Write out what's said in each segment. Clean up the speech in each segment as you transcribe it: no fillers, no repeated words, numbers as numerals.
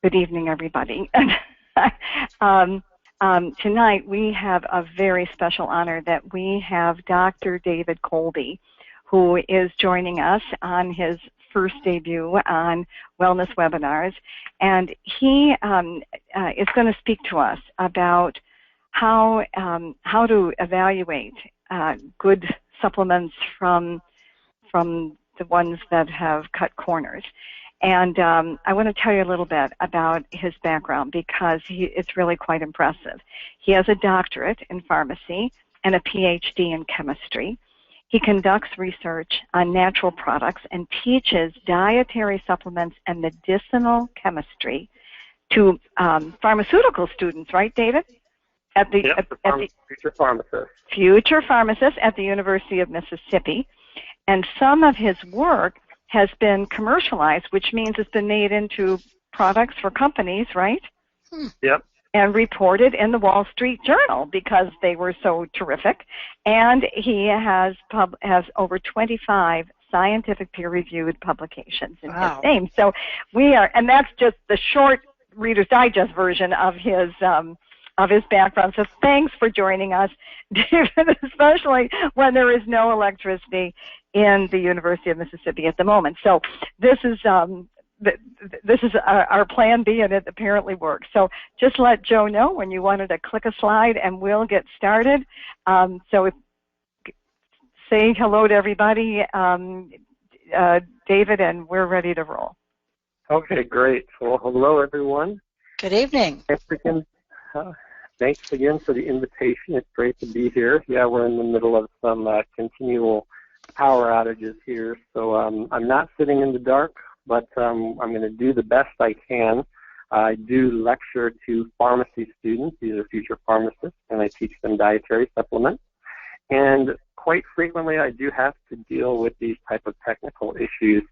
Good evening, everybody. Tonight we have a very special honor that we have Dr. David Colby, who is joining us on his first debut on wellness webinars, and he is going to speak to us about how to evaluate good supplements from the ones that have cut corners. And I want to tell you a little bit about his background because it's really quite impressive. He has a doctorate in pharmacy and a PhD in chemistry. He conducts research on natural products and teaches dietary supplements and medicinal chemistry to pharmaceutical students, right, David? Future pharmacists. Future pharmacists at the University of Mississippi. And some of his work has been commercialized, which means it's been made into products for companies, right? Yep. And reported in the Wall Street Journal because they were so terrific. And he has over 25 scientific peer-reviewed publications in his name. So we are, and that's just the short Reader's Digest version of his background. So thanks for joining us, David, especially when there is no electricity in the University of Mississippi at the moment. So this is our plan B, and it apparently works. So just let Joe know when you wanted to click a slide, and we'll get started. So say hello to everybody, David, and we're ready to roll. Okay, great. Well, hello, everyone. Good evening. Thanks again for the invitation. It's great to be here. Yeah, we're in the middle of some continual power outages here, so I'm not sitting in the dark, but I'm going to do the best I can. I do lecture to pharmacy students. These are future pharmacists, and I teach them dietary supplements. And quite frequently, I do have to deal with these type of technical issues,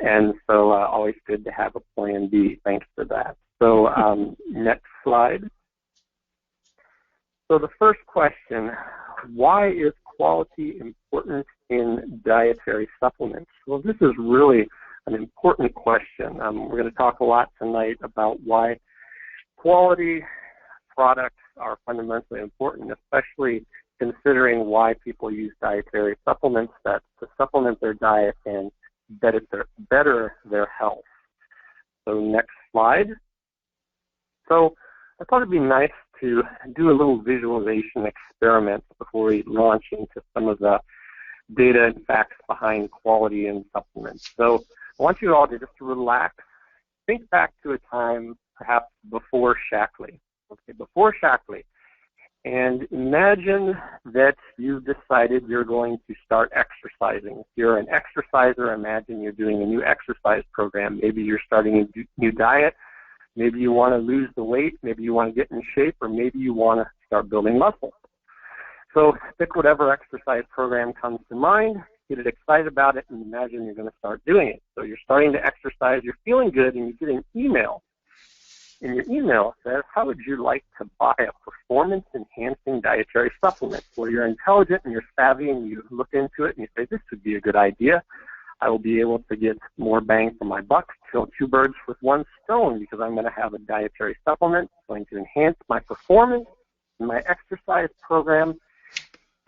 and so always good to have a plan B. Thanks for that. So next slide. So the first question, why is quality important in dietary supplements? Well, this is really an important question. We're going to talk a lot tonight about why quality products are fundamentally important, especially considering why people use dietary supplements to supplement their diet and better their health. So next slide. So I thought it'd be nice to do a little visualization experiment before we launch into some of the data and facts behind quality in supplements. So I want you all to just relax, think back to a time perhaps before Shackley. Okay, before Shackley. And imagine that you've decided you're going to start exercising. If you're an exerciser, imagine you're doing a new exercise program. Maybe you're starting a new diet. Maybe you want to lose the weight, maybe you want to get in shape, or maybe you want to start building muscle. So pick whatever exercise program comes to mind, get excited about it, and imagine you're going to start doing it. So you're starting to exercise, you're feeling good, and you get an email. And your email says, how would you like to buy a performance-enhancing dietary supplement? Where you're intelligent and you're savvy and you look into it and you say, this would be a good idea. I will be able to get more bang for my buck, kill two birds with one stone, because I'm going to have a dietary supplement going to enhance my performance in my exercise program,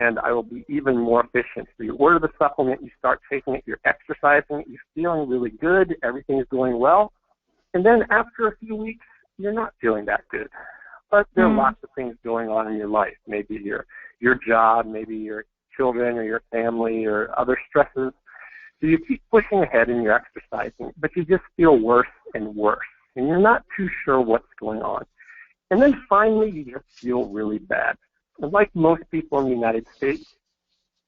and I will be even more efficient. So you order the supplement, you start taking it, you're exercising, you're feeling really good, everything is going well, and then after a few weeks, you're not feeling that good. But there are lots of things going on in your life, maybe your job, maybe your children or your family or other stresses. So you keep pushing ahead and you're exercising, but you just feel worse and worse, and you're not too sure what's going on. And then finally, you just feel really bad. And like most people in the United States,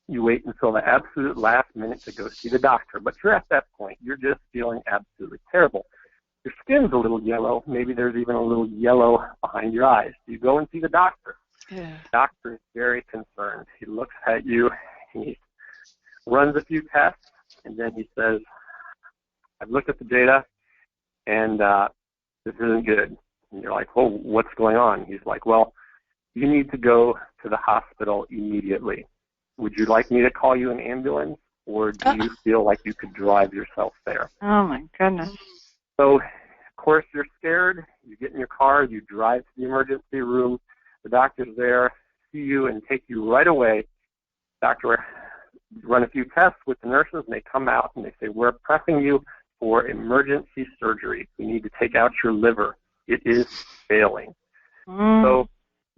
you wait until the absolute last minute to go see the doctor. But you're at that point. You're just feeling absolutely terrible. Your skin's a little yellow. Maybe there's even a little yellow behind your eyes. You go and see the doctor. Yeah. The doctor is very concerned. He looks at you, and he runs a few tests, and then he says, I've looked at the data, and this isn't good. And you're like, well, what's going on? He's like, well, you need to go to the hospital immediately. Would you like me to call you an ambulance, or do you feel like you could drive yourself there? Oh, my goodness. So course, you're scared. You get in your car, you drive to the emergency room. The doctor's there, see you, and take you right away. Doctor run a few tests with the nurses, and they come out and they say, we're prepping you for emergency surgery. We need to take out your liver. It is failing. So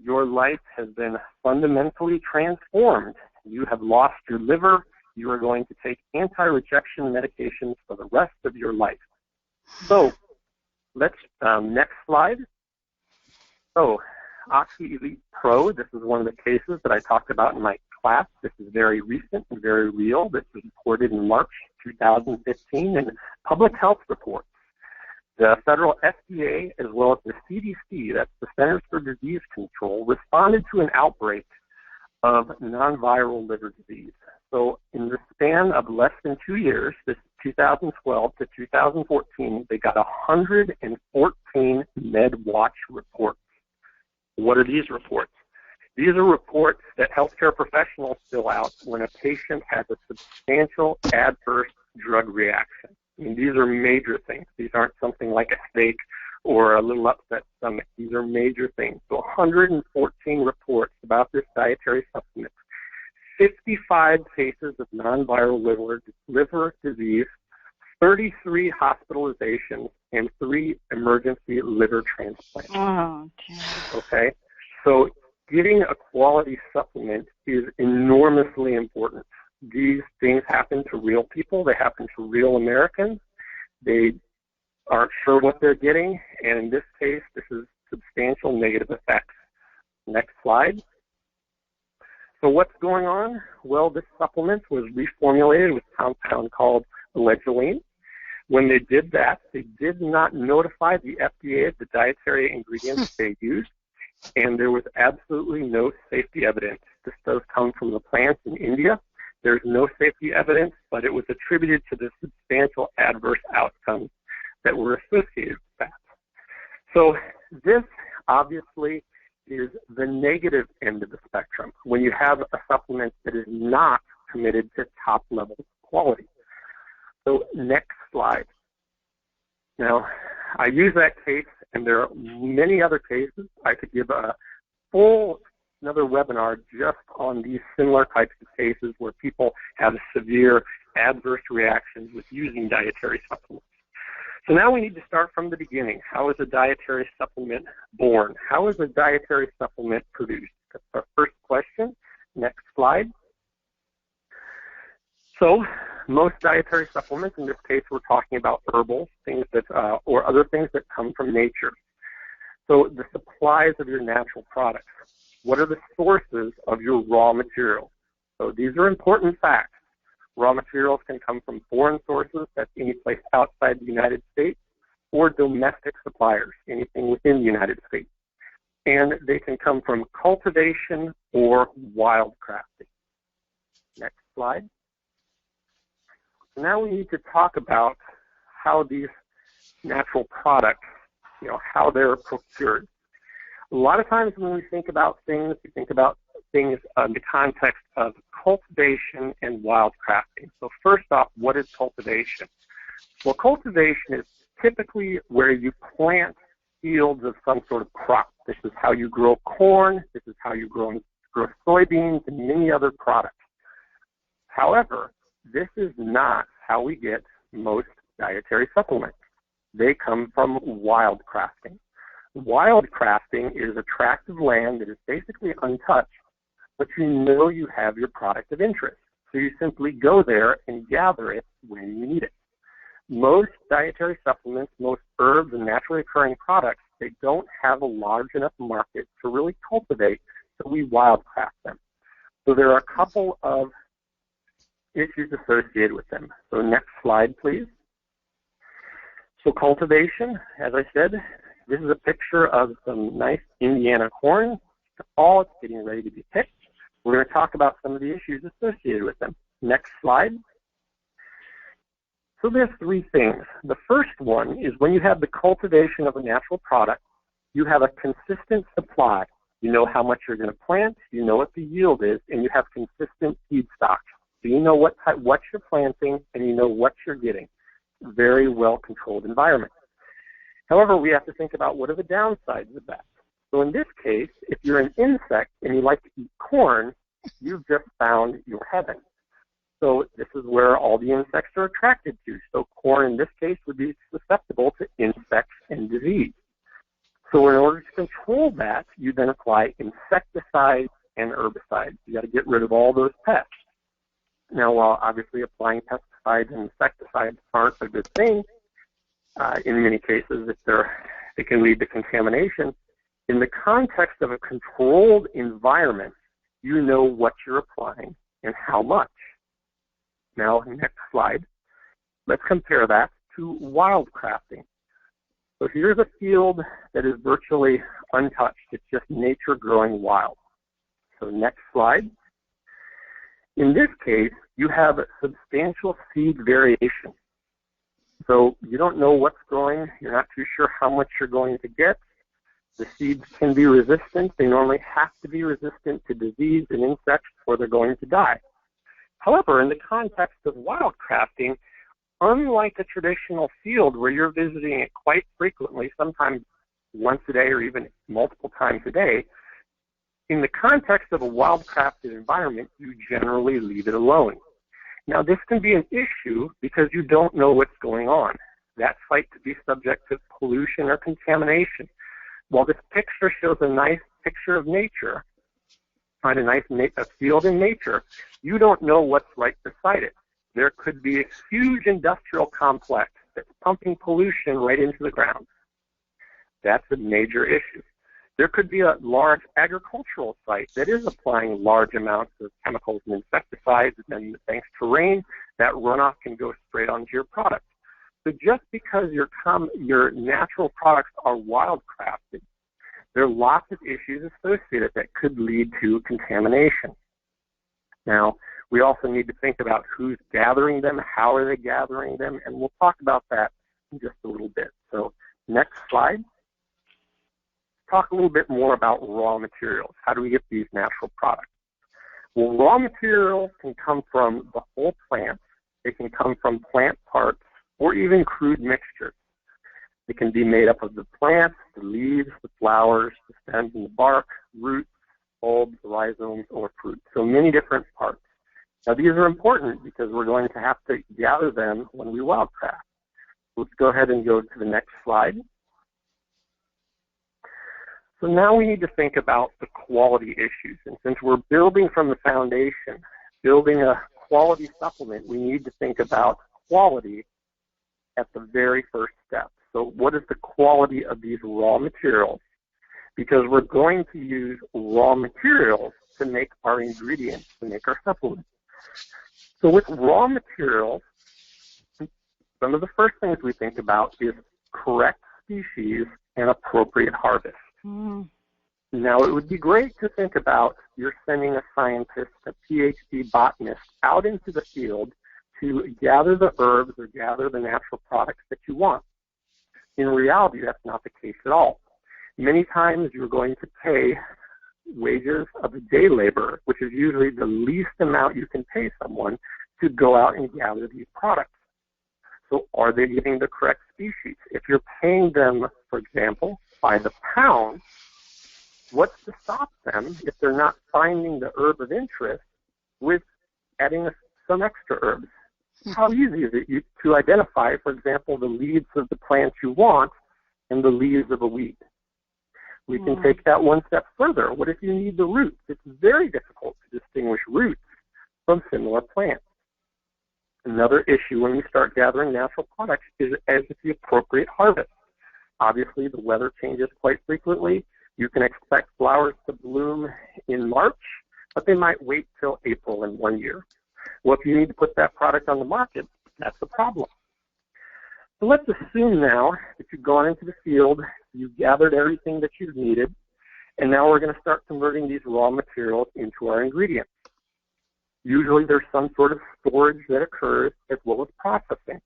your life has been fundamentally transformed. You have lost your liver. You are going to take anti-rejection medications for the rest of your life. So let's, next slide. So Oxy Elite Pro, this is one of the cases that I talked about in my class. This is very recent and very real. This was reported in March 2015 in Public Health Reports. The federal FDA, as well as the CDC, that's the Centers for Disease Control, responded to an outbreak of non-viral liver disease. So in the span of less than 2 years, this 2012 to 2014, they got 114 MedWatch reports. What are these reports? These are reports that healthcare professionals fill out when a patient has a substantial adverse drug reaction. I mean, these are major things. These aren't something like a steak or a little upset stomach. These are major things. So 114 reports about this dietary supplement. 55 cases of non-viral liver disease, 33 hospitalizations, and 3 emergency liver transplants. Oh, okay? So getting a quality supplement is enormously important. These things happen to real people. They happen to real Americans. They aren't sure what they're getting, and in this case, this is substantial negative effects. Next slide. So what's going on? Well, this supplement was reformulated with a compound called legiline. When they did that, they did not notify the FDA of the dietary ingredients they used, and there was absolutely no safety evidence. This does come from the plants in India. There's no safety evidence, but it was attributed to the substantial adverse outcomes that were associated with that. So this obviously is the negative end of the spectrum when you have a supplement that is not committed to top-level quality. So next slide. Now, I use that case, and there are many other cases. I could give another webinar just on these similar types of cases where people have severe adverse reactions with using dietary supplements. So now we need to start from the beginning. How is a dietary supplement born? How is a dietary supplement produced? That's our first question. Next slide. So most dietary supplements, in this case we're talking about herbal things that, or other things that come from nature. So the supplies of your natural products. What are the sources of your raw material? So these are important facts. Raw materials can come from foreign sources, that's any place outside the United States, or domestic suppliers, anything within the United States. And they can come from cultivation or wild crafting. Next slide. So now we need to talk about how these natural products, how they're procured. A lot of times when we think about things, we think about things in the context of cultivation and wild crafting. So first off, what is cultivation? Well, cultivation is typically where you plant fields of some sort of crop. This is how you grow corn. This is how you grow soybeans and many other products. However, this is not how we get most dietary supplements. They come from wild crafting. Wild crafting is a tract of land that is basically untouched, but you have your product of interest. So you simply go there and gather it when you need it. Most dietary supplements, most herbs and naturally occurring products, they don't have a large enough market to really cultivate, so we wild craft them. So there are a couple of issues associated with them. So next slide, please. So cultivation, as I said, this is a picture of some nice Indiana corn. It's getting ready to be picked. We're going to talk about some of the issues associated with them. Next slide. So there's 3 things. The first one is when you have the cultivation of a natural product, you have a consistent supply. You know how much you're going to plant, you know what the yield is, and you have consistent feedstock. So you know what you're planting, and you know what you're getting. Very well-controlled environment. However, we have to think about what are the downsides of that. So in this case, if you're an insect and you like to eat corn, you've just found your heaven. So this is where all the insects are attracted to. So corn in this case would be susceptible to insects and disease. So in order to control that, you then apply insecticides and herbicides. You got to get rid of all those pests. Now, while obviously applying pesticides and insecticides aren't a good thing, in many cases, it can lead to contamination. In the context of a controlled environment, you know what you're applying and how much. Now, next slide. Let's compare that to wildcrafting. So here's a field that is virtually untouched. It's just nature growing wild. So next slide. In this case, you have substantial seed variation. So you don't know what's growing. You're not too sure how much you're going to get. The seeds can be resistant. They normally have to be resistant to disease and insects or they're going to die. However, in the context of wildcrafting, unlike a traditional field where you're visiting it quite frequently, sometimes once a day or even multiple times a day, in the context of a wildcrafted environment, you generally leave it alone. Now, this can be an issue because you don't know what's going on. That site could be subject to pollution or contamination. While this picture shows a nice picture of nature, find a field in nature, you don't know what's right beside it. There could be a huge industrial complex that's pumping pollution right into the ground. That's a major issue. There could be a large agricultural site that is applying large amounts of chemicals and insecticides, and then thanks to rain, that runoff can go straight onto your product. So just because your natural products are wildcrafted, there are lots of issues associated that could lead to contamination. Now, we also need to think about who's gathering them, how are they gathering them, and we'll talk about that in just a little bit. So next slide. Talk a little bit more about raw materials. How do we get these natural products? Well, raw materials can come from the whole plant. They can come from plant parts or even crude mixtures. It can be made up of the plant, the leaves, the flowers, the stems and the bark, roots, bulbs, rhizomes, or fruit. So many different parts. Now, these are important because we're going to have to gather them when we wildcraft. Let's go ahead and go to the next slide. So now we need to think about the quality issues. And since we're building from the foundation, building a quality supplement, we need to think about quality at the very first step. So what is the quality of these raw materials? Because we're going to use raw materials to make our ingredients, to make our supplements. So with raw materials, some of the first things we think about is correct species and appropriate harvest. Mm. Now, it would be great to think about you're sending a scientist, a PhD botanist, out into the field to gather the herbs or gather the natural products that you want. In reality, that's not the case at all. Many times you're going to pay wages of a day laborer, which is usually the least amount you can pay someone to go out and gather these products. So are they getting the correct species? If you're paying them, for example, by the pound, what's to stop them if they're not finding the herb of interest with adding some extra herbs? How easy is it to identify, for example, the leaves of the plant you want and the leaves of a weed? We can take that one step further. What if you need the roots? It's very difficult to distinguish roots from similar plants. Another issue when we start gathering natural products is as the appropriate harvest. Obviously, the weather changes quite frequently. You can expect flowers to bloom in March, but they might wait till April in one year. Well, if you need to put that product on the market, that's a problem. So let's assume now that you've gone into the field, you've gathered everything that you've needed, and now we're going to start converting these raw materials into our ingredients. Usually there's some sort of storage that occurs as well as processing.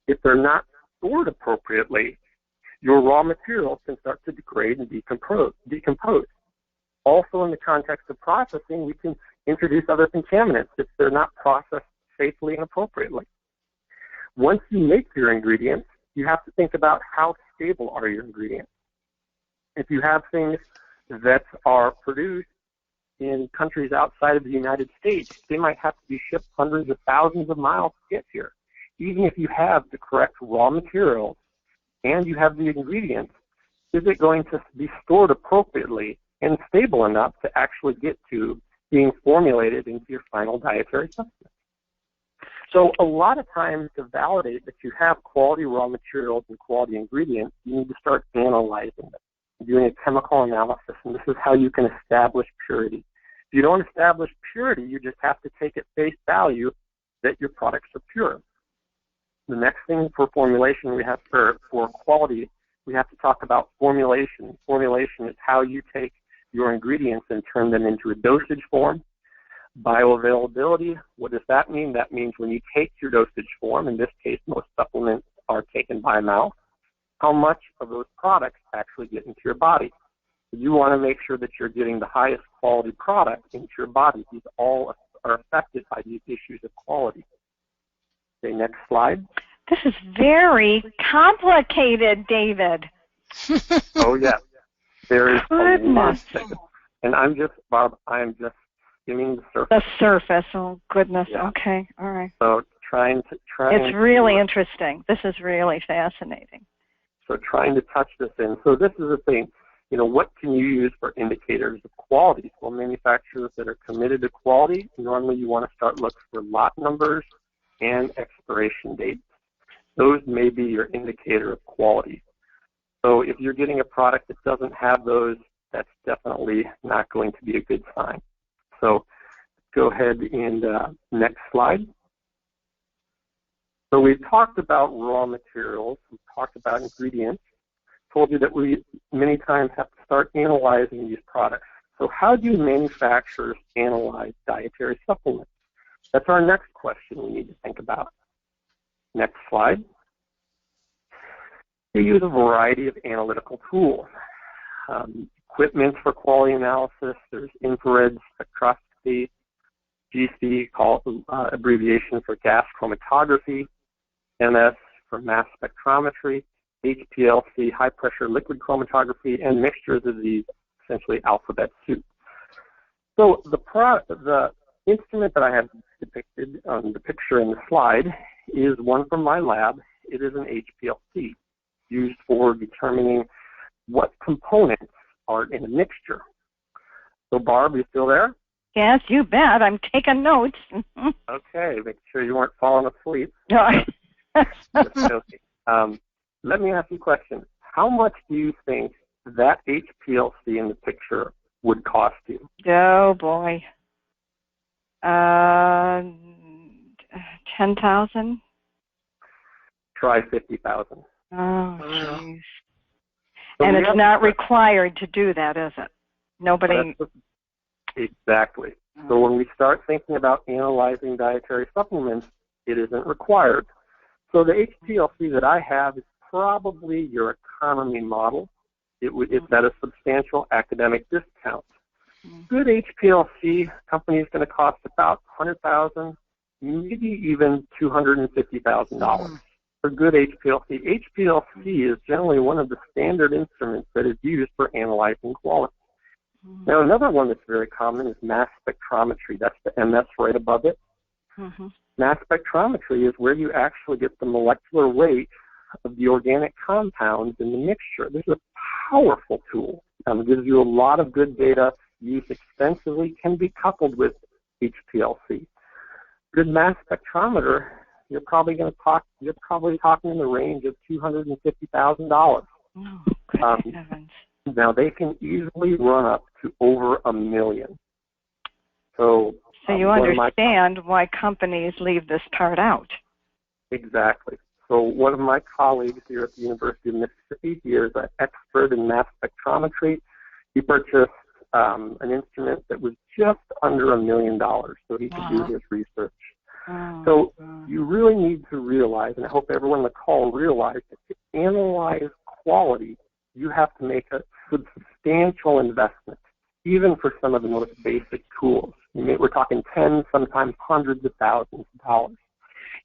If they're not stored appropriately, your raw materials can start to degrade and decompose. Also, in the context of processing, we can introduce other contaminants if they're not processed safely and appropriately. Once you make your ingredients, you have to think about how stable are your ingredients. If you have things that are produced in countries outside of the United States, they might have to be shipped hundreds of thousands of miles to get here. Even if you have the correct raw materials and you have the ingredients, is it going to be stored appropriately and stable enough to actually get to being formulated into your final dietary supplement? So a lot of times, to validate that you have quality raw materials and quality ingredients, you need to start analyzing them, doing a chemical analysis, and this is how you can establish purity. If you don't establish purity, you just have to take at face value that your products are pure. The next thing for formulation we have for quality, we have to talk about formulation. Formulation is how you take your ingredients and turn them into a dosage form. Bioavailability, what does that mean? That means when you take your dosage form, in this case most supplements are taken by mouth, how much of those products actually get into your body. You want to make sure that you're getting the highest quality product into your body. These all are affected by these issues of quality. Okay, next slide. This is very complicated, David. Oh, yeah. There is a lot. Goodness. And I'm just skimming the surface. The surface. Oh, goodness. Yeah. Okay. All right. So It's really interesting. This is really fascinating. So trying to touch this in. So this is the thing. What can you use for indicators of quality? Well, manufacturers that are committed to quality, normally you want to start looking for lot numbers and expiration dates. Those may be your indicator of quality. So if you're getting a product that doesn't have those, that's definitely not going to be a good sign. So go ahead and next slide. So we've talked about raw materials, we've talked about ingredients, told you that we many times have to start analyzing these products. So how do manufacturers analyze dietary supplements? That's our next question we need to think about. Next slide. They use a variety of analytical tools. Equipment for quality analysis, there's infrared spectroscopy, GC, abbreviation for gas chromatography, MS for mass spectrometry, HPLC, high-pressure liquid chromatography, and mixtures of these, essentially alphabet soup. So the instrument that I have depicted on the picture in the slide is one from my lab. It is an HPLC used for determining what components are in a mixture. So Barb, you still there? Yes, you bet. I'm taking notes. Okay, make sure you weren't falling asleep. Let me ask you a question. How much do you think that HPLC in the picture would cost you? Oh, boy. 10,000? Try 50,000. Oh, jeez. So and it's not required to do that, is it? Nobody... Exactly. So when we start thinking about analyzing dietary supplements, it isn't required. So the HPLC that I have is probably your economy model. It's at a substantial academic discount. Good HPLC company is going to cost about $100,000, maybe even $250,000 for good HPLC. HPLC is generally one of the standard instruments that is used for analyzing quality. Now, another one that's very common is mass spectrometry. That's the MS right above it. Mass spectrometry is where you actually get the molecular weight of the organic compounds in the mixture. This is a powerful tool. It gives you a lot of good data, used extensively, can be coupled with HPLC. Good mass spectrometer, you're probably talking in the range of $250,000. Oh, good heavens. Now, they can easily run up to over $1 million. So you understand why companies leave this part out. Exactly. So one of my colleagues here at the University of Mississippi, he is an expert in mass spectrometry. He purchased an instrument that was just under $1 million so he could do his research. So you really need to realize, and I hope everyone on the call realizes, that to analyze quality, you have to make a substantial investment, even for some of the most basic tools. We're talking tens, sometimes hundreds of thousands of dollars.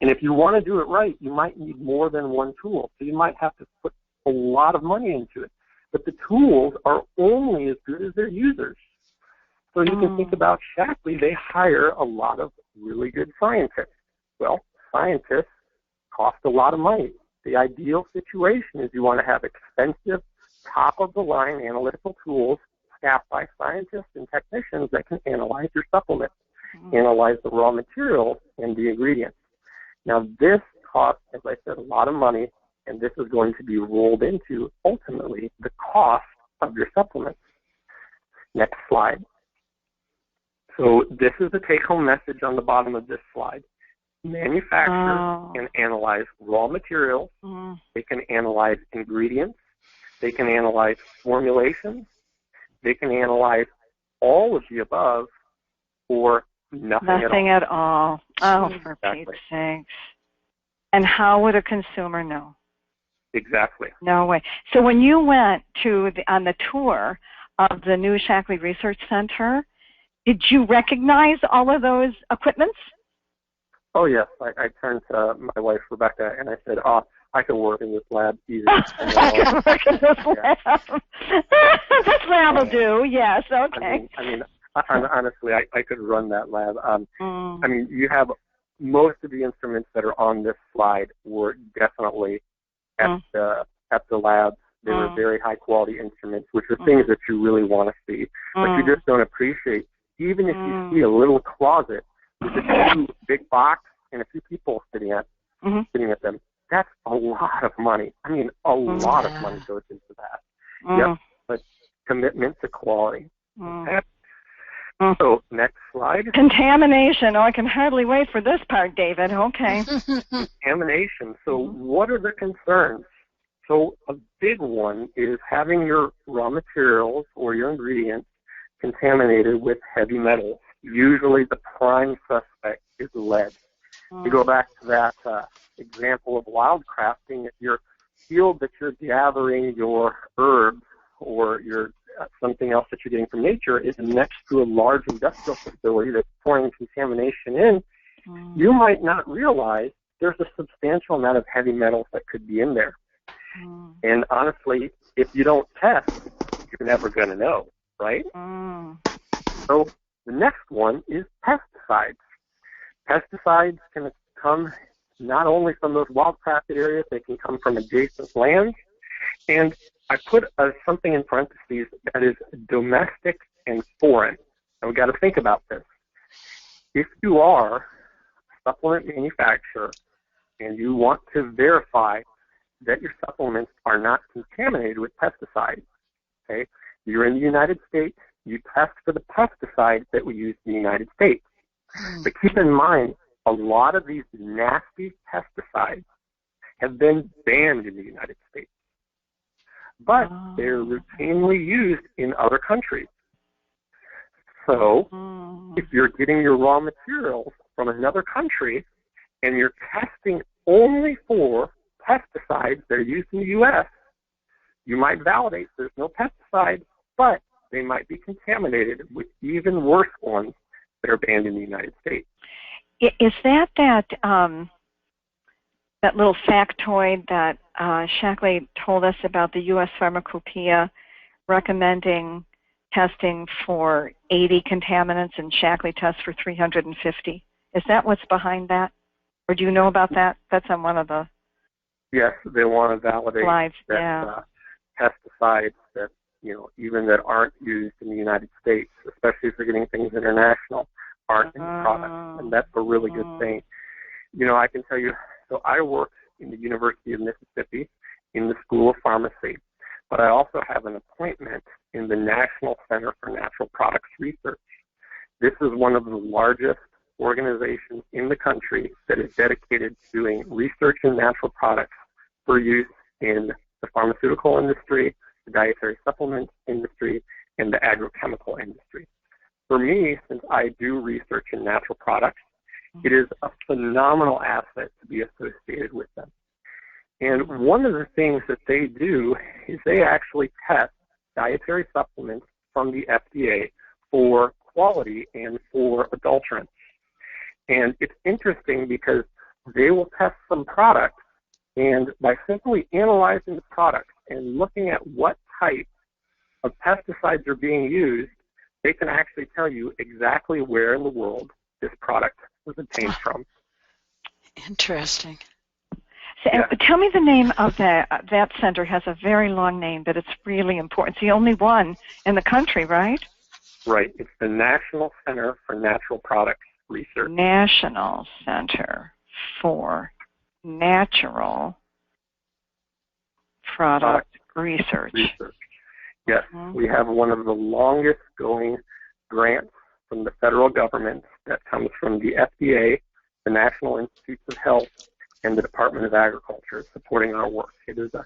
And if you want to do it right, you might need more than one tool. So you might have to put a lot of money into it. But the tools are only as good as their users. So you can think about Shaklee, they hire a lot of really good scientists. Well, scientists cost a lot of money. The ideal situation is you want to have expensive, top-of-the-line analytical tools staffed by scientists and technicians that can analyze your supplement, analyze the raw materials and the ingredients. Now, this costs, as I said, a lot of money, and this is going to be rolled into, ultimately, the cost of your supplements. Next slide. So this is the take-home message on the bottom of this slide. Manufacturers can analyze raw materials. They can analyze ingredients. They can analyze formulations. They can analyze all of the above or nothing at all. Oh, for Pete's sakes. And how would a consumer know? Exactly. No way. So when you went on the tour of the new Shaklee Research Center, did you recognize all of those equipments? Oh, yes. I turned to my wife, Rebecca, and I said, I can work in this lab easy. I can work in this lab. This lab will do, yes, okay. Honestly, I could run that lab. I mean, you have most of the instruments that are on this slide were definitely at the lab. They were very high-quality instruments, which are things that you really want to see. But you just don't appreciate. Even if you see a little closet with a few big box and a few people sitting at them, that's a lot of money. I mean, a lot of money goes into that. Yep, but commitment to quality. Okay. So, next slide. Contamination. Oh, I can hardly wait for this part, David. Okay. Contamination. So, what are the concerns? So, a big one is having your raw materials or your ingredients contaminated with heavy metals. Usually the prime suspect is lead. You go back to that example of wild crafting. If your field that you're gathering your herbs or your something else that you're getting from nature is next to a large industrial facility that's pouring contamination in, you might not realize there's a substantial amount of heavy metals that could be in there. And honestly, if you don't test, you're never going to know, right? So the next one is pesticides. Pesticides can come not only from those wild-crafted areas, they can come from adjacent lands. And I put something in parentheses that is domestic and foreign. And we've got to think about this. If you are a supplement manufacturer and you want to verify that your supplements are not contaminated with pesticides, okay, you're in the United States, you test for the pesticides that we use in the United States. But keep in mind, a lot of these nasty pesticides have been banned in the United States. But they're routinely used in other countries. So if you're getting your raw materials from another country and you're testing only for pesticides that are used in the U.S., you might validate there's no pesticides, but they might be contaminated with even worse ones that are banned in the United States. Is that little factoid that Shaklee told us about the U.S. Pharmacopoeia recommending testing for 80 contaminants and Shaklee tests for 350? Is that what's behind that? Or do you know about that? That's on one of the Yes, they want to validate slides. that pesticides that, even that aren't used in the United States, especially if you're getting things international, aren't in the products. And that's a really good thing. I can tell you, so I work in the University of Mississippi in the School of Pharmacy, but I also have an appointment in the National Center for Natural Products Research. This is one of the largest organizations in the country that is dedicated to doing research in natural products for use in the pharmaceutical industry, the dietary supplement industry, and the agrochemical industry. For me, since I do research in natural products, it is a phenomenal asset to be associated with them. And one of the things that they do is they actually test dietary supplements from the FDA for quality and for adulterants. And it's interesting because they will test some products, and by simply analyzing the product and looking at what type of pesticides are being used, they can actually tell you exactly where in the world this product was obtained from. Interesting. So, Yeah. tell me the name of that center. It has a very long name, but it's really important. It's the only one in the country, right? Right. It's the National Center for Natural Products Research. National Center for Natural Product Research. Yes, we have one of the longest going grants from the federal government that comes from the FDA, the National Institutes of Health, and the Department of Agriculture supporting our work. It is a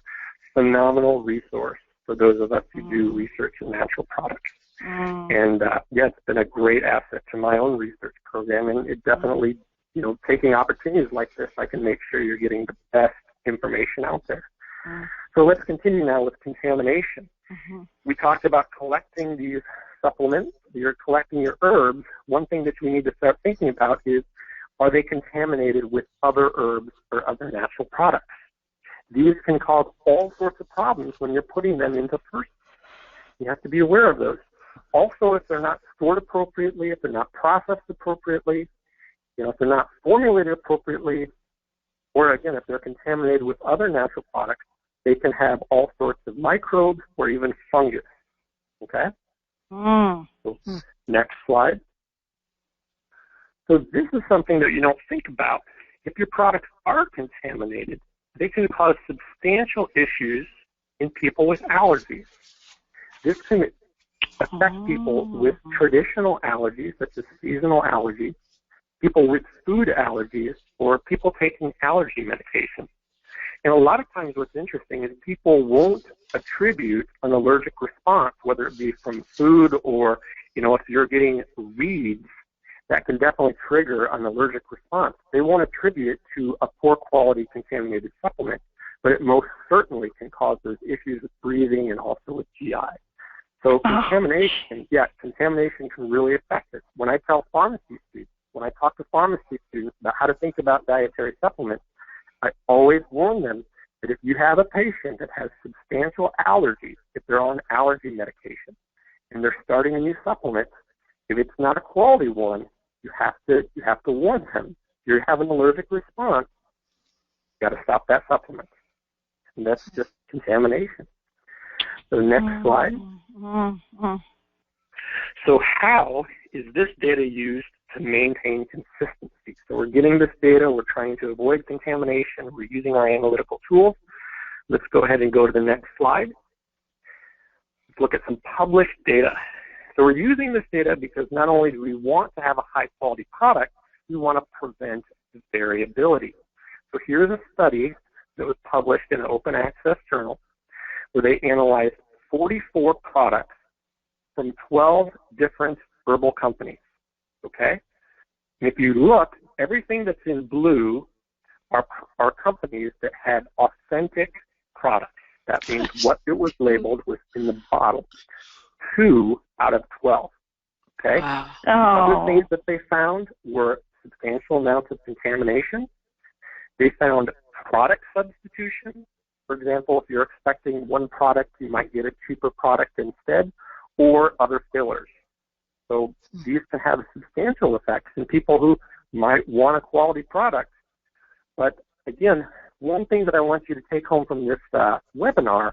phenomenal resource for those of us who do research in natural products. And yeah, it's been a great asset to my own research program, and it definitely, taking opportunities like this, I can make sure you're getting the best information out there. So let's continue now with contamination. We talked about collecting these supplements. You're collecting your herbs. One thing that we need to start thinking about is, are they contaminated with other herbs or other natural products? These can cause all sorts of problems when you're putting them into person. You have to be aware of those. Also, if they're not stored appropriately, if they're not processed appropriately, if they're not formulated appropriately, or again, if they're contaminated with other natural products, they can have all sorts of microbes or even fungus. Okay? So, next slide. So this is something that you don't think about. If your products are contaminated, they can cause substantial issues in people with allergies. This can affect people with traditional allergies, such as seasonal allergies, people with food allergies, or people taking allergy medication. And a lot of times what's interesting is people won't attribute an allergic response, whether it be from food or, if you're getting reeds, that can definitely trigger an allergic response. They won't attribute it to a poor quality contaminated supplement, but it most certainly can cause those issues with breathing and also with GI. So contamination can really affect it. When I tell pharmacy students, when I talk to pharmacy students about how to think about dietary supplements, I always warn them that if you have a patient that has substantial allergies, if they're on allergy medication, and they're starting a new supplement, if it's not a quality one, you have to warn them. If you have an allergic response, you got to stop that supplement. And that's just contamination. So next slide. So how is this data used to maintain consistency? So we're getting this data, we're trying to avoid contamination, we're using our analytical tools. Let's go ahead and go to the next slide. Let's look at some published data. So we're using this data because not only do we want to have a high-quality product, we want to prevent variability. So here's a study that was published in an open access journal where they analyzed 44 products from 12 different herbal companies, okay? And if you look, everything that's in blue are companies that had authentic products. That means what it was labeled was in the bottle. 2 out of 12, okay? Wow. Other things that they found were substantial amounts of contamination. They found product substitution. For example, if you're expecting one product, you might get a cheaper product instead, or other fillers. So these can have substantial effects in people who might want a quality product. But again, one thing that I want you to take home from this webinar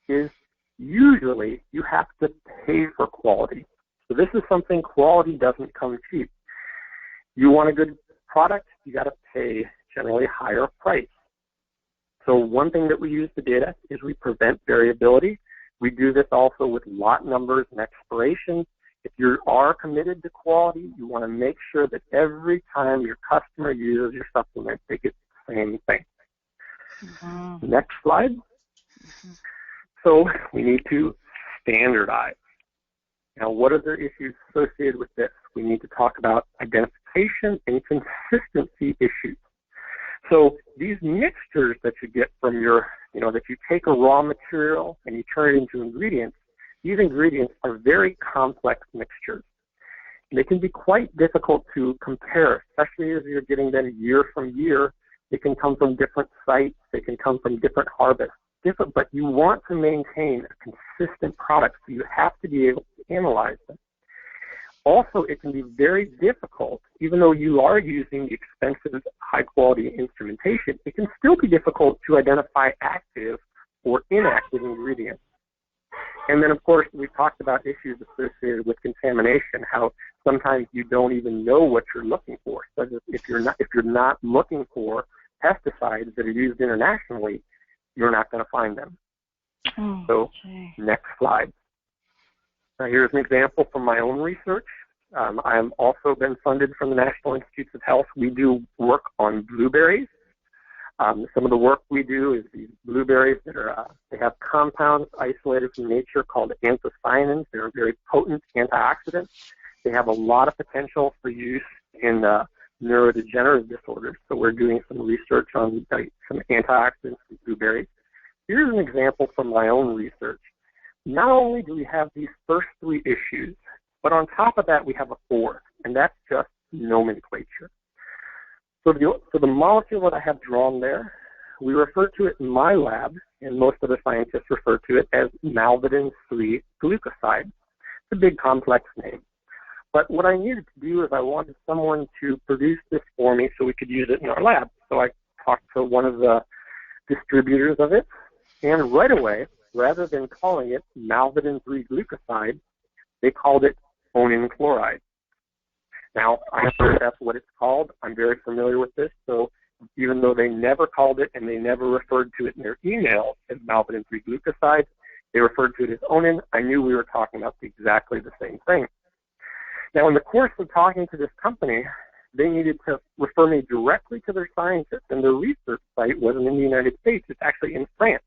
is usually you have to pay for quality. So this is something, quality doesn't come cheap. You want a good product, you got to pay generally a higher price. So one thing that we use the data is we prevent variability. We do this also with lot numbers and expirations. If you are committed to quality, you want to make sure that every time your customer uses your supplement, they get the same thing. Next slide. So we need to standardize. Now, what are the issues associated with this? We need to talk about identification and consistency issues. So these mixtures that you get from your, that you take a raw material and you turn it into ingredients, these ingredients are very complex mixtures. They can be quite difficult to compare, especially as you're getting them year from year They can come from different sites. They can come from different harvests. But you want to maintain a consistent product, so you have to be able to analyze them. Also, it can be very difficult, even though you are using the expensive, high-quality instrumentation, it can still be difficult to identify active or inactive ingredients. And then, of course, we talked about issues associated with contamination, how sometimes you don't even know what you're looking for. So if you're not looking for pesticides that are used internationally, you're not going to find them. Next slide. Now, here's an example from my own research. I've also been funded from the National Institutes of Health. We do work on blueberries. Some of the work we do is these blueberries that are, they have compounds isolated from nature called anthocyanins. They're very potent antioxidants. They have a lot of potential for use in neurodegenerative disorders. So we're doing some research on some antioxidants in blueberries. Here's an example from my own research. Not only do we have these first three issues, but on top of that we have a fourth, and that's just nomenclature. So the molecule that I have drawn there, we refer to it in my lab, and most of the scientists refer to it as malvidin-3 glucoside. It's a big complex name. But what I needed to do is I wanted someone to produce this for me so we could use it in our lab. So I talked to one of the distributors of it, and right away, rather than calling it malvidin-3 glucoside, they called it onin chloride. Now, I know that's what it's called. I'm very familiar with this, so even though they never called it and they never referred to it in their email as malvidin-3 glucoside, they referred to it as onin. I knew we were talking about exactly the same thing. Now, in the course of talking to this company, they needed to refer me directly to their scientists, and their research site wasn't in the United States. It's actually in France.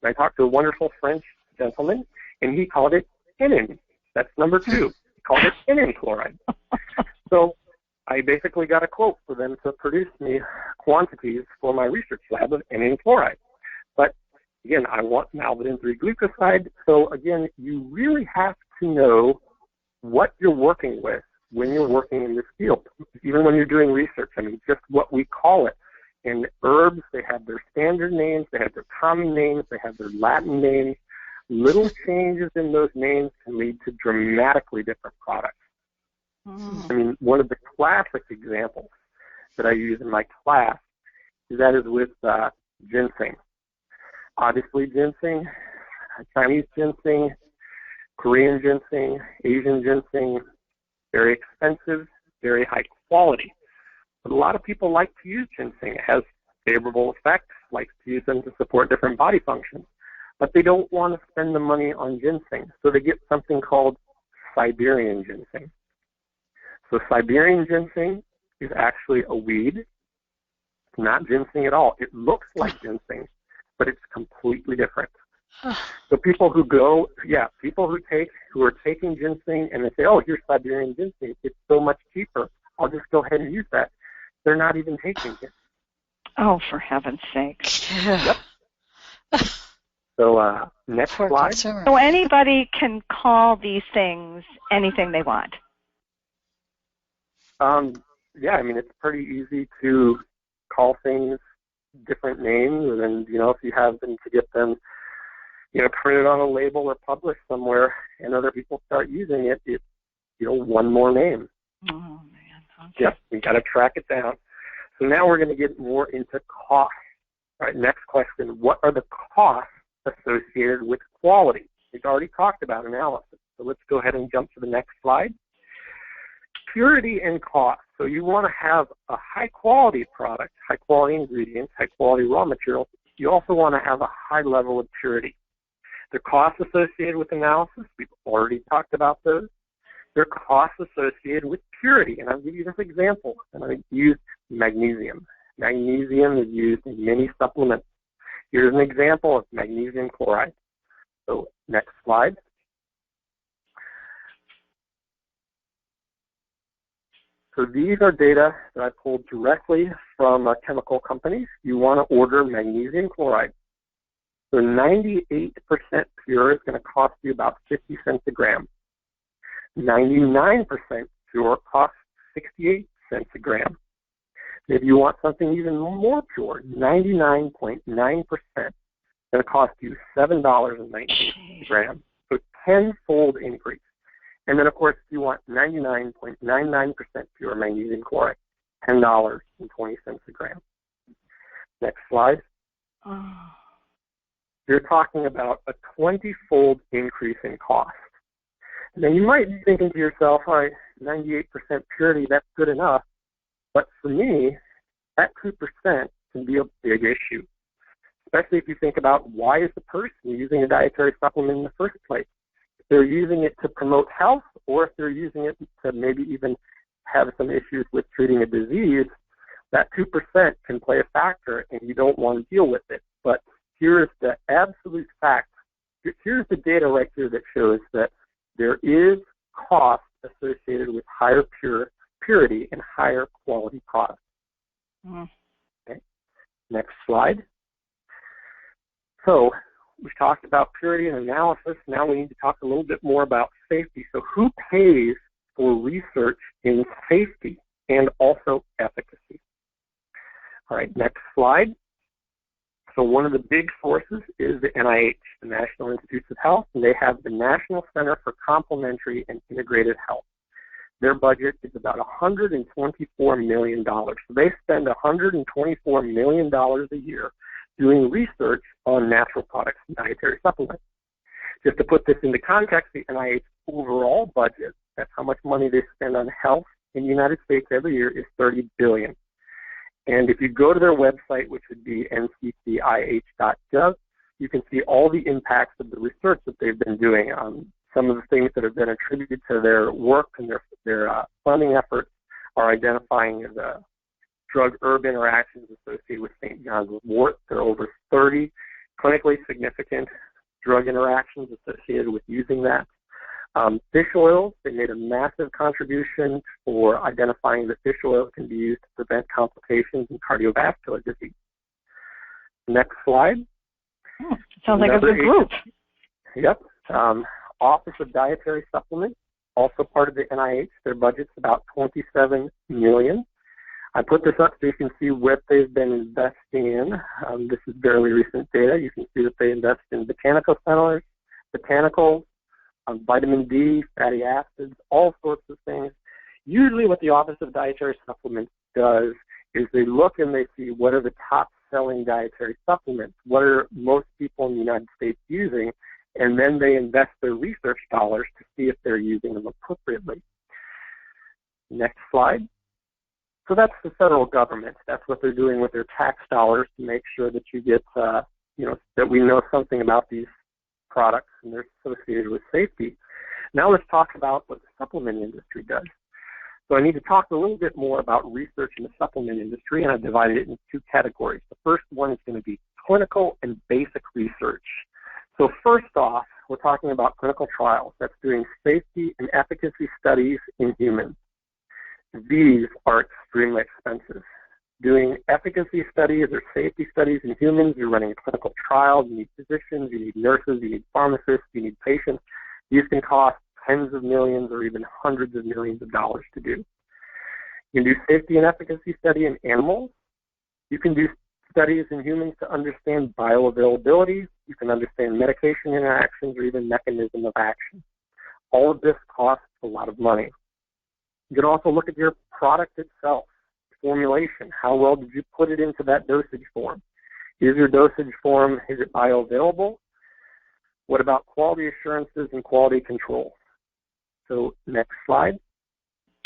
And I talked to a wonderful French gentleman, and he called it enin. That's number 2. He called it enin chloride. So I basically got a quote for them to produce me quantities for my research lab of enin chloride. But, again, I want malvidin-3 glucoside. So, again, you really have to know what you're working with when you're working in this field, even when you're doing research. I mean, just what we call it. In herbs, they have their standard names, they have their common names, they have their Latin names. Little changes in those names can lead to dramatically different products. I mean, one of the classic examples that I use in my class is with ginseng. Obviously, ginseng, Chinese ginseng, Korean ginseng, Asian ginseng, very expensive, very high quality. But a lot of people like to use ginseng. It has favorable effects, like to use them to support different body functions. But they don't want to spend the money on ginseng, so they get something called Siberian ginseng. So Siberian ginseng is actually a weed. It's not ginseng at all. It looks like ginseng, but it's completely different. So people who are taking ginseng and they say, oh, here's Siberian ginseng. It's so much cheaper. I'll just go ahead and use that. They're not even taking it. Oh, for heaven's sake. Yep. So next slide. So anybody can call these things anything they want. Yeah, I mean, it's pretty easy to call things different names, and, if you have them to get them, printed on a label or published somewhere, and other people start using it, it's, one more name. Oh, man. Okay. Yep, we got to track it down. So now we're going to get more into cost. All right, next question. What are the costs associated with quality? We've already talked about analysis, so let's go ahead and jump to the next slide. Purity and cost. So you want to have a high-quality product, high-quality ingredients, high-quality raw materials. You also want to have a high level of purity. The costs associated with analysis, we've already talked about those. There are costs associated with purity, and I'll give you this example. And I use magnesium. Magnesium is used in many supplements. Here's an example of magnesium chloride. So next slide. So these are data that I pulled directly from chemical companies. You want to order magnesium chloride. So 98% pure is going to cost you about 50 cents a gram. 99% pure costs 68 cents a gram. Maybe you want something even more pure, 99.9%. It's going to cost you $7.19 a gram. So tenfold increase. And then, of course, if you want 99.99% pure magnesium chloride, $10.20 a gram. Next slide. Oh. You're talking about a 20-fold increase in cost. Now, you might be thinking to yourself, all right, 98% purity, that's good enough. But for me, that 2% can be a big issue, especially if you think about why is the person using a dietary supplement in the first place. If they're using it to promote health, or if they're using it to maybe even have some issues with treating a disease, that 2% can play a factor, and you don't want to deal with it. But here's the absolute fact. Here's the data right here that shows that there is cost associated with higher purity and higher quality products. Okay. Next slide. So we've talked about purity and analysis. Now we need to talk a little bit more about safety. So who pays for research in safety and also efficacy? All right, next slide. So one of the big sources is the NIH, the National Institutes of Health, and they have the National Center for Complementary and Integrated Health. Their budget is about $124 million. So they spend $124 million a year doing research on natural products and dietary supplements. Just to put this into context, the NIH overall budget, that's how much money they spend on health in the United States every year, is $30 billion. And if you go to their website, which would be nccih.gov, you can see all the impacts of the research that they've been doing. Some of the things that have been attributed to their work and their funding efforts are identifying the drug-herb interactions associated with St. John's wort. There are over 30 clinically significant drug interactions associated with using that. Fish oils, they made a massive contribution for identifying that fish oil can be used to prevent complications in cardiovascular disease. Next slide. Sounds like a good group. Yep. Office of Dietary Supplements, also part of the NIH. Their budget's about $27 million. I put this up so you can see what they've been investing in. This is fairly recent data. You can see that they invest in botanicals, vitamin D, fatty acids, all sorts of things. Usually what the Office of Dietary Supplements does is they look and they see what are the top-selling dietary supplements, what are most people in the United States using, and then they invest their research dollars to see if they're using them appropriately. Next slide. So that's the federal government. That's what they're doing with their tax dollars to make sure that you get, that we know something about these products and they're associated with safety. Now let's talk about what the supplement industry does. So I need to talk a little bit more about research in the supplement industry, and I've divided it into two categories. The first one is going to be clinical and basic research. So first off, we're talking about clinical trials. That's doing safety and efficacy studies in humans. These are extremely expensive. Doing efficacy studies or safety studies in humans, you're running a clinical trial, you need physicians, you need nurses, you need pharmacists, you need patients. These can cost tens of millions or even hundreds of millions of dollars to do. You can do safety and efficacy study in animals. You can do studies in humans to understand bioavailability. You can understand medication interactions or even mechanism of action. All of this costs a lot of money. You can also look at your product itself. Formulation, how well did you put it into that dosage form? Is your dosage form, is it bioavailable? What about quality assurances and quality control? So next slide.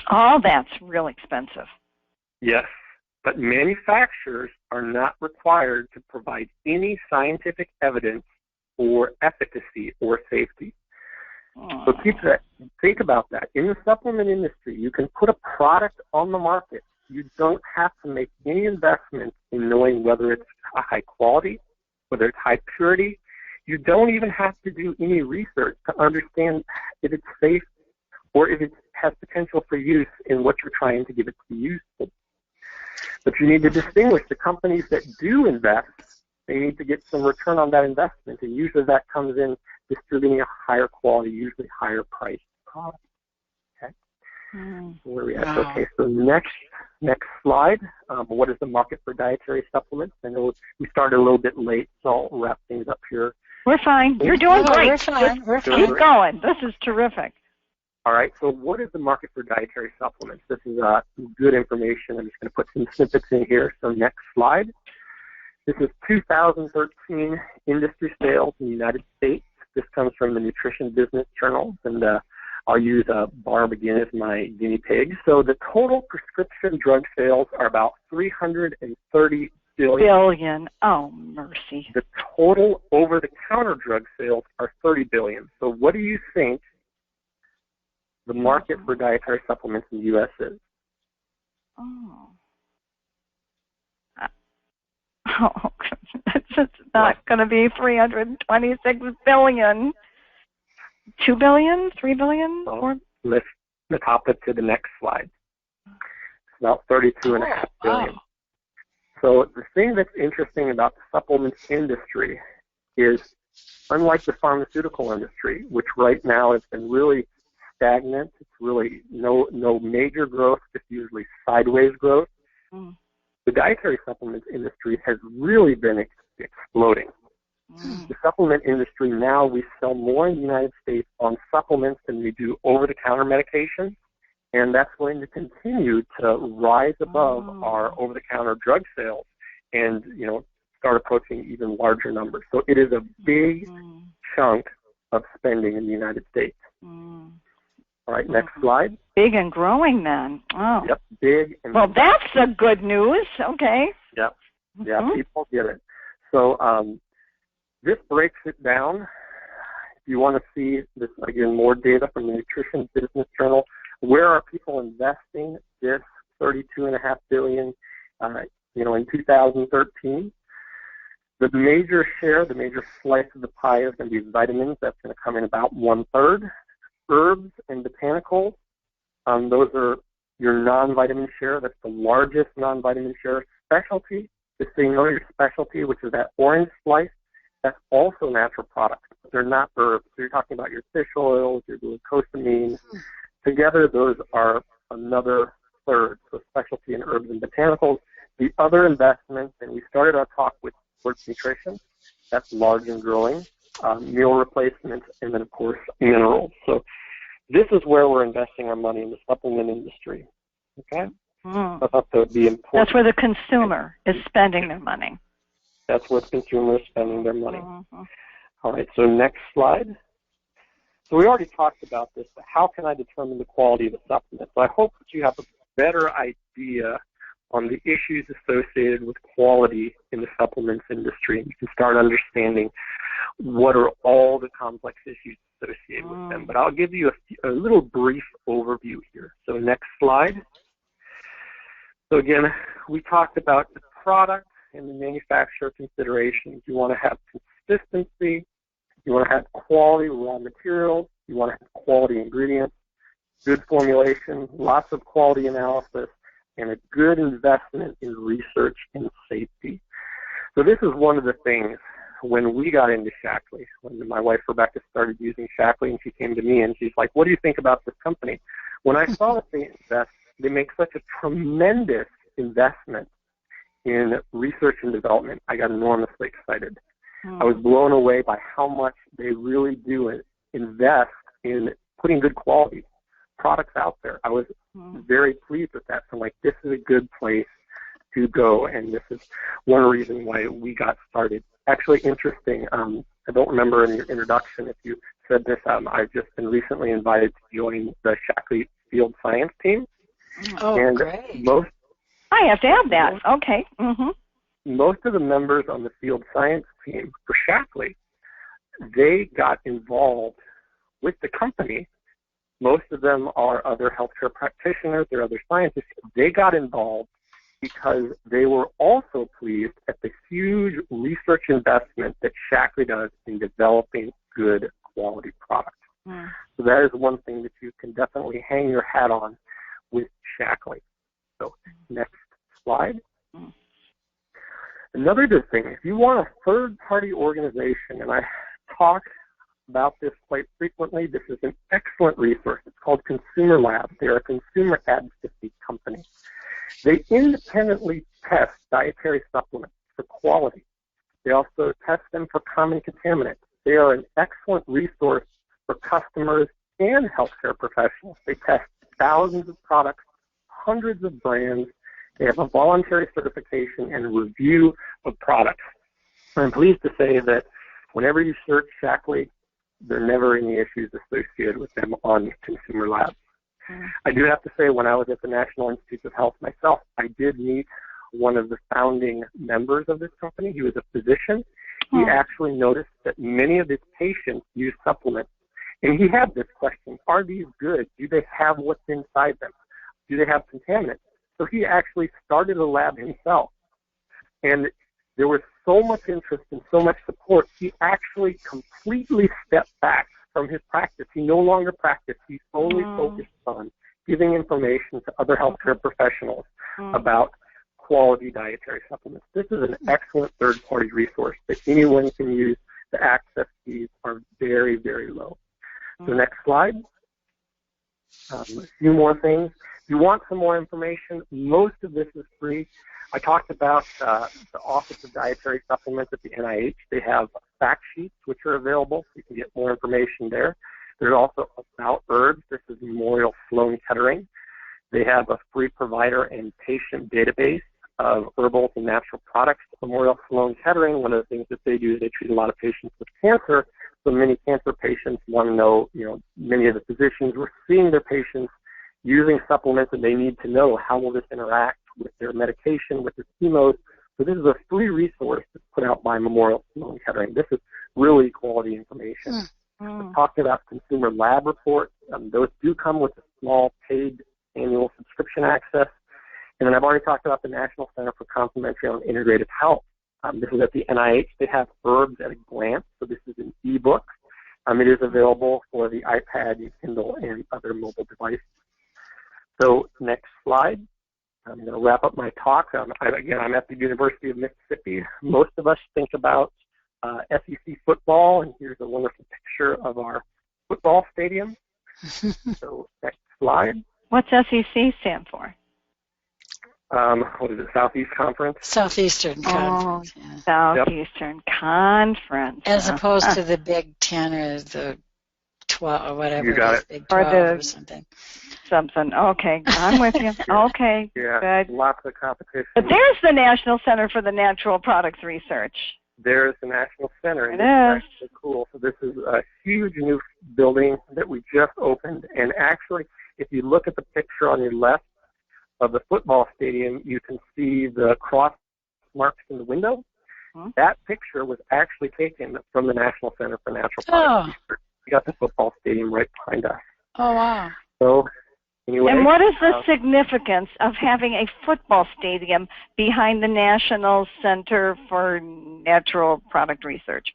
All that's real expensive. Yes, but manufacturers are not required to provide any scientific evidence for efficacy or safety. So think about that. In the supplement industry, you can put a product on the market. You don't have to make any investment in knowing whether it's a high quality, whether it's high purity. You don't even have to do any research to understand if it's safe or if it has potential for use in what you're trying to give it to be used for. But you need to distinguish the companies that do invest. They need to get some return on that investment, and usually that comes in distributing a higher quality, usually higher priced product. Okay. Where are we at? Wow. Okay, so Next slide. What is the market for dietary supplements? I know we started a little bit late, so I'll wrap things up here. We're fine. You're doing great. We're fine. We're fine. Keep going. This is terrific. All right, so what is the market for dietary supplements? This is good information. I'm just going to put some snippets in here. So next slide. This is 2013 industry sales in the United States. This comes from the Nutrition Business Journal, and I'll use Barb again as my guinea pig. So the total prescription drug sales are about $330 billion. Oh, mercy. The total over-the-counter drug sales are $30 billion. So what do you think the market for dietary supplements in the U.S. is? Oh. It's not going to be $326 billion. $2 billion? $3 billion? So let's hop it to the next slide. It's about $32.5 billion. Wow. So the thing that's interesting about the supplements industry is, unlike the pharmaceutical industry, which right now has been really stagnant, it's really no major growth, just usually sideways growth. The dietary supplements industry has really been exploding. The supplement industry now, we sell more in the United States on supplements than we do over-the-counter medications, and that's going to continue to rise above our over-the-counter drug sales and, start approaching even larger numbers. So it is a big chunk of spending in the United States. All right, next slide. Big and growing then. Oh. Yep, big. And well, that's the good news. Okay. Yep. Yeah, people get it. So this breaks it down. If you want to see this, again, more data from the Nutrition Business Journal, where are people investing this $32.5 billion, in 2013? The major share, the major slice of the pie is going to be vitamins. That's going to come in about 1/3. Herbs and botanicals, those are your non-vitamin share. That's the largest non-vitamin share. Specialty, just so you know your specialty, which is that orange slice, that's also natural products. But they're not herbs. So you're talking about your fish oils, your glucosamine. Together, those are another third. So specialty and herbs and botanicals. The other investments, and we started our talk with sports nutrition. That's large and growing. Meal replacements, and then, of course, minerals. So this is where we're investing our money in the supplement industry. Okay? I thought that would be important. That's where the consumer is spending their money. That's where the consumer is spending their money. All right, so next slide. So we already talked about this, but how can I determine the quality of the supplement? So I hope that you have a better idea on the issues associated with quality in the supplements industry, and you can start understanding what are all the complex issues associated with them. But I'll give you a little brief overview here. So next slide. So again, we talked about the product and the manufacturer considerations. You want to have consistency. You want to have quality raw materials. You want to have quality ingredients, good formulation, lots of quality analysis, and a good investment in research and safety. So this is one of the things when we got into Shaklee, when my wife Rebecca started using Shaklee, and she came to me and she's like, what do you think about this company? When I saw that they make such a tremendous investment in research and development, I got enormously excited. I was blown away by how much they really do invest in putting good quality products out there. I was very pleased with that. So, this is a good place to go, and this is one reason why we got started. Actually, interesting, I don't remember in your introduction if you said this, I've just been recently invited to join the Shaklee Field Science team. Oh, and great. I have to add that. Okay. Most of the members on the Field Science team for Shaklee, they got involved with the company. Most of them are other healthcare practitioners, they're other scientists. They got involved because they were also pleased at the huge research investment that Shaklee does in developing good quality products. So that is one thing that you can definitely hang your hat on with Shaklee. So next slide. Another good thing, if you want a third-party organization, and I talk about this quite frequently, this is an excellent resource. It's called Consumer Lab. They're a consumer advocacy company. They independently test dietary supplements for quality. They also test them for common contaminants. They are an excellent resource for customers and healthcare professionals. They test thousands of products, hundreds of brands. They have a voluntary certification and review of products. I'm pleased to say that whenever you search Shaklee, there are never any issues associated with them on Consumer Labs. I do have to say, when I was at the National Institutes of Health myself, I did meet one of the founding members of this company. He was a physician. He actually noticed that many of his patients use supplements. And he had this question: are these good? Do they have what's inside them? Do they have contaminants? So he actually started a lab himself. And there was so much interest and so much support, he actually completely stepped back from his practice. He no longer practiced. He's only focused on giving information to other healthcare professionals about quality dietary supplements. This is an excellent third-party resource that anyone can use. The access fees are very, very low. So next slide. A few more things. If you want some more information, most of this is free. I talked about the Office of Dietary Supplements at the NIH. They have fact sheets which are available. You can get more information there. There's also About Herbs. This is Memorial Sloan Kettering. They have a free provider and patient database of herbals and natural products. Memorial Sloan Kettering, one of the things that they do is they treat a lot of patients with cancer. So many cancer patients want to know, many of the physicians were seeing their patients using supplements, and they need to know how will this interact with their medication, with their chemos. So this is a free resource that's put out by Memorial Sloan Kettering. This is really quality information. We're talking about Consumer Lab reports. Those do come with a small paid annual subscription access. And then I've already talked about the National Center for Complementary and Integrative Health. This is at the NIH. They have Herbs at a Glance. So this is an ebook. It is available for the iPad, Kindle, and other mobile devices. So next slide. I'm going to wrap up my talk. I'm at the University of Mississippi. Most of us think about SEC football, and here's a wonderful picture of our football stadium. So next slide. What's SEC stand for? What is it, Southeast Conference? Southeastern Conference. Yeah. Southeastern Conference. As opposed to the Big Ten or the 12 or whatever. You got it. Big 12 or something. Okay, I'm with you. Okay, yeah, good. Lots of competition. But there's the National Center for the Natural Products Research. There's the National Center. It is. Actually cool. So this is a huge new building that we just opened. And actually, if you look at the picture on your left of the football stadium, you can see the cross marks in the window. That picture was actually taken from the National Center for Natural Products Research. We got the football stadium right behind us. Oh, wow. So anyway, and what is the significance of having a football stadium behind the National Center for Natural Product Research?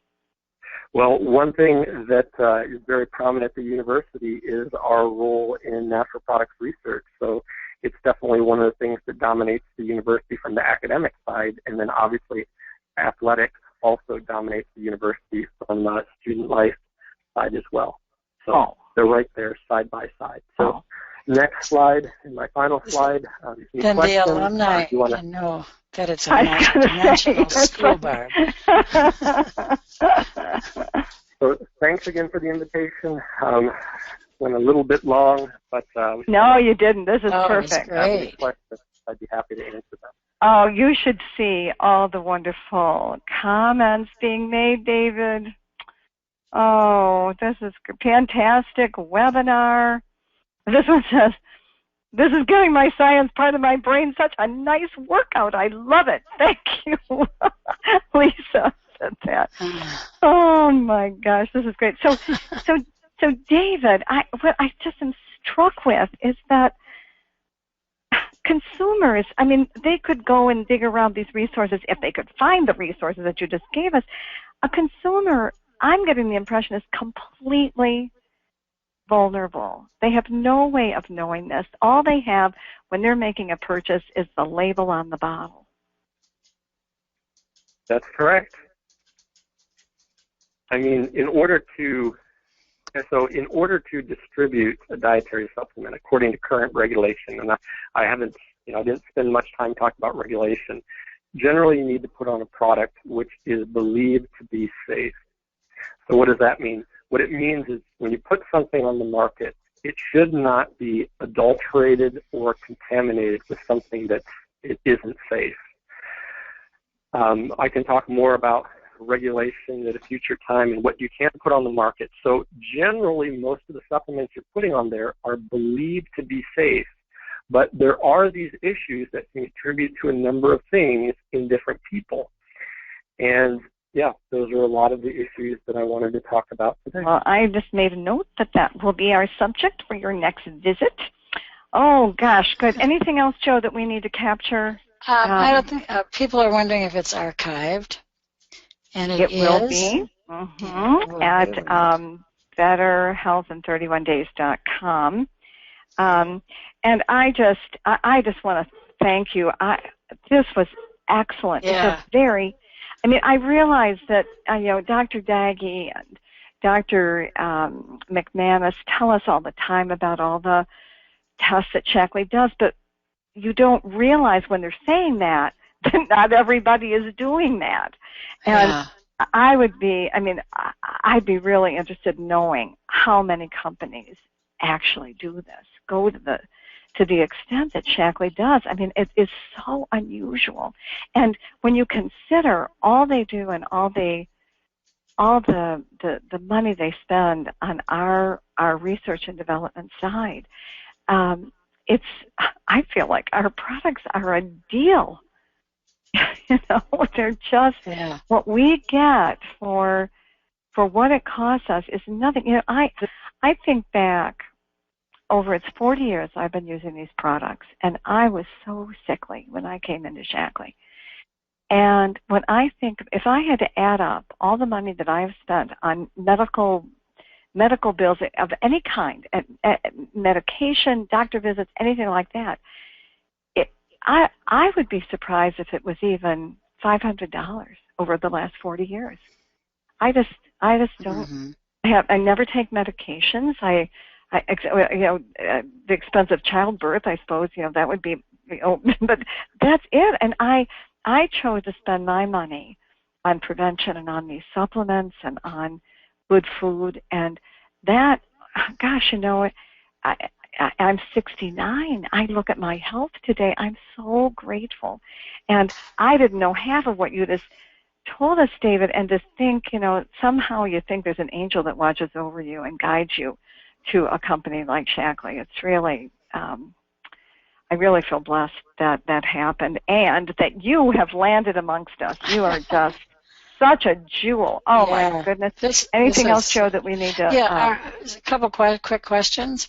Well, one thing that is very prominent at the university is our role in natural products research. So it's definitely one of the things that dominates the university from the academic side, and then obviously athletics also dominates the university from the student life side as well. So they're right there side by side. So next slide, and my final slide. Then the alumni can know that it's a national school bar. So thanks again for the invitation. Went a little bit long, but no, you didn't. This is perfect. Great. I'd be happy to answer them. Oh, you should see all the wonderful comments being made, David. Oh, this is a fantastic webinar. This one says, "This is giving my science part of my brain such a nice workout. I love it. Thank you." Lisa said that. Oh my gosh, this is great. So David, what I just am struck with is that consumers, they could go and dig around these resources if they could find the resources that you just gave us. A consumer, I'm getting the impression, is completely vulnerable. They have no way of knowing this. All they have when they're making a purchase is the label on the bottle. That's correct. In order to distribute a dietary supplement, according to current regulation, and I haven't I didn't spend much time talking about regulation. Generally, you need to put on a product which is believed to be safe. So what does that mean? What it means is when you put something on the market, it should not be adulterated or contaminated with something that it isn't safe. I can talk more about regulation at a future time and what you can put on the market. So generally, most of the supplements you're putting on there are believed to be safe, but there are these issues that can contribute to a number of things in different people. And yeah, those are a lot of the issues that I wanted to talk about today. Well, I just made a note that will be our subject for your next visit. Oh, gosh, good. Anything else, Joe, that we need to capture? I don't think people are wondering if it's archived, and it will be at betterhealthin31days.com. And I just want to thank you. This was excellent. Yeah. It's a very, I realize that Dr. Daggy and Dr. McManus tell us all the time about all the tests that Shackley does, but you don't realize when they're saying that not everybody is doing that. And I'd be really interested in knowing how many companies actually do this, go to the extent that Shackley does. It is so unusual. And when you consider all they do and all the money they spend on our research and development side, I feel like our products are a deal. They're just what we get for what it costs us is nothing. I think back over its 40 years I've been using these products, and I was so sickly when I came into Shackley. And when I think, if I had to add up all the money that I've spent on medical bills of any kind, medication, doctor visits, anything like that, I would be surprised if it was even $500 over the last 40 years. I just don't. I never take medications. The expense of childbirth, I suppose, that would be, but that's it. And I chose to spend my money on prevention and on these supplements and on good food, and that, gosh, I'm 69. I look at my health today. I'm so grateful. And I didn't know half of what you just told us, David, and to think, somehow you think there's an angel that watches over you and guides you to a company like Shackley. It's really, I really feel blessed that happened and that you have landed amongst us. You are just such a jewel. Oh, my goodness. Anything else, Joe, that we need to... a couple quick questions.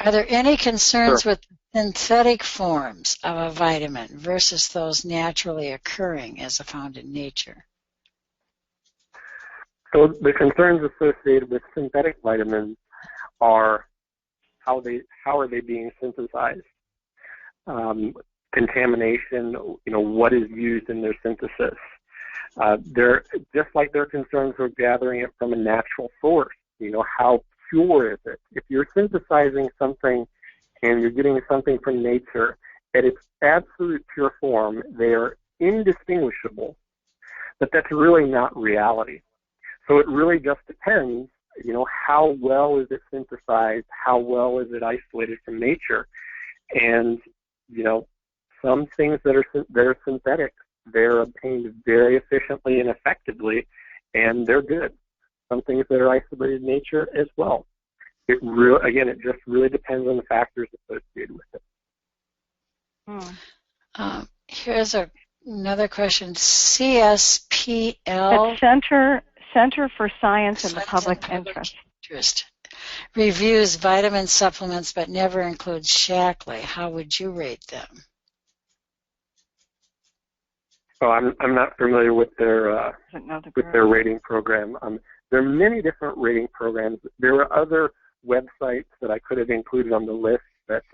Are there any concerns with synthetic forms of a vitamin versus those naturally occurring as found in nature? So the concerns associated with synthetic vitamins are how are they being synthesized? Contamination, what is used in their synthesis. They're just like their concerns with gathering it from a natural source. How pure is it? If you're synthesizing something and you're getting something from nature at its absolute pure form, they are indistinguishable. But that's really not reality. So it really just depends, how well is it synthesized, how well is it isolated from nature. And, some things that are synthetic, they're obtained very efficiently and effectively, and they're good. Some things that are isolated in nature as well. It just really depends on the factors associated with it. Here's another question. CSPL. Center for Science and the Public Interest. Reviews vitamin supplements but never includes Shackley. How would you rate them? So I'm not familiar with their rating program. There are many different rating programs. There are other websites that I could have included on the list that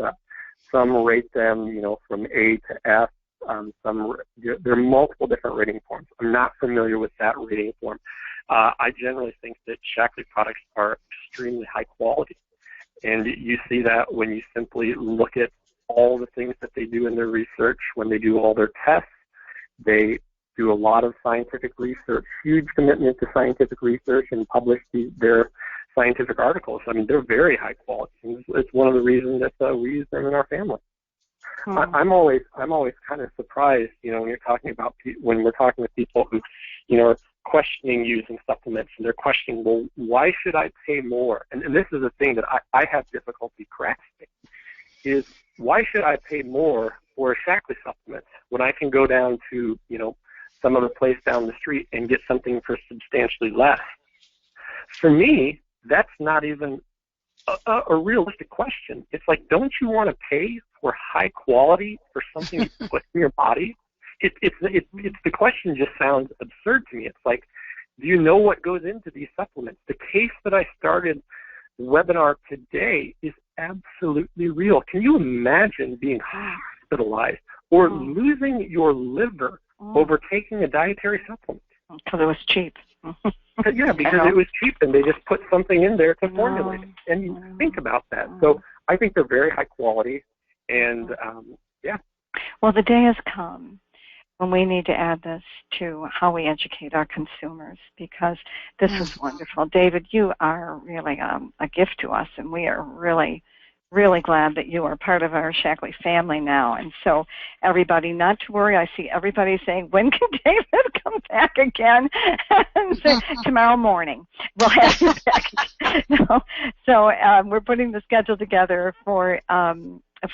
some rate them, from A to F. There are multiple different rating forms. I'm not familiar with that rating form. I generally think that Shackley products are extremely high quality, and you see that when you simply look at all the things that they do in their research. When they do all their tests, they do a lot of scientific research, huge commitment to scientific research, and publish their scientific articles. I mean, they're very high quality. It's one of the reasons that we use them in our family. Mm-hmm. I'm always kind of surprised, when you're talking about when we're talking with people who, are questioning using supplements, and they're questioning, well, why should I pay more? And this is a thing that I have difficulty grasping, is why should I pay more for a Shaklee supplement when I can go down to, some other place down the street and get something for substantially less? For me, that's not even a realistic question. It's like, don't you want to pay for high quality for something you put in your body? It's the question just sounds absurd to me. It's like, do you know what goes into these supplements? The case that I started the webinar today is absolutely real. Can you imagine being hospitalized or losing your liver over taking a dietary supplement? Because it was cheap. Yeah, because it was cheap, and they just put something in there to formulate it. And you think about that. So I think they're very high quality, and yeah. Well, the day has come when we need to add this to how we educate our consumers, because this is wonderful. David, you are really a gift to us, and we are really, really glad that you are part of our Shaklee family now. And so everybody, not to worry, I see everybody saying, when can David come back again? And so, tomorrow morning we'll have you back. So we're putting the schedule together for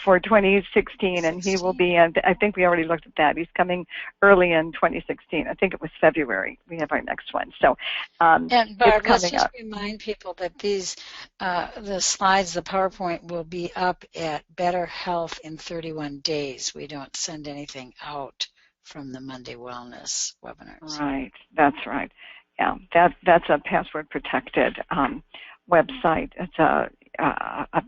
2016, and he will be in, I think we already looked at that. He's coming early in 2016. I think it was February. We have our next one. So, and Barb, let's just remind people that these, the slides, the PowerPoint will be up at Better Health in 31 days. We don't send anything out from the Monday Wellness webinars. Right. That's right. Yeah. That's a password protected website. It's a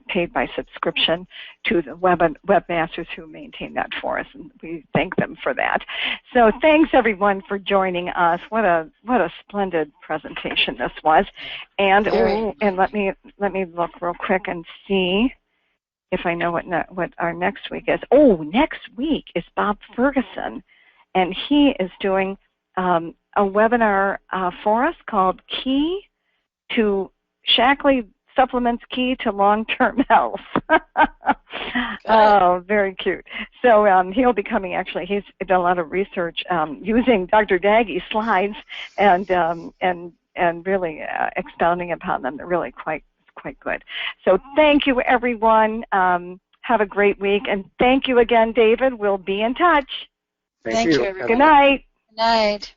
paid by subscription to the webmasters who maintain that for us, and we thank them for that. So thanks everyone for joining us. What a splendid presentation this was. And let me look real quick and see if I know what our next week is. Oh, next week is Bob Ferguson, and he is doing a webinar for us called Key to Shaklee Supplements Key to Long-Term Health. Oh, very cute. So he'll be coming, actually. He's done a lot of research using Dr. Daggie's slides and really expounding upon them. They're really quite good. So thank you, everyone. Have a great week. And thank you again, David. We'll be in touch. Thank you. Everyone. Good night. Good night.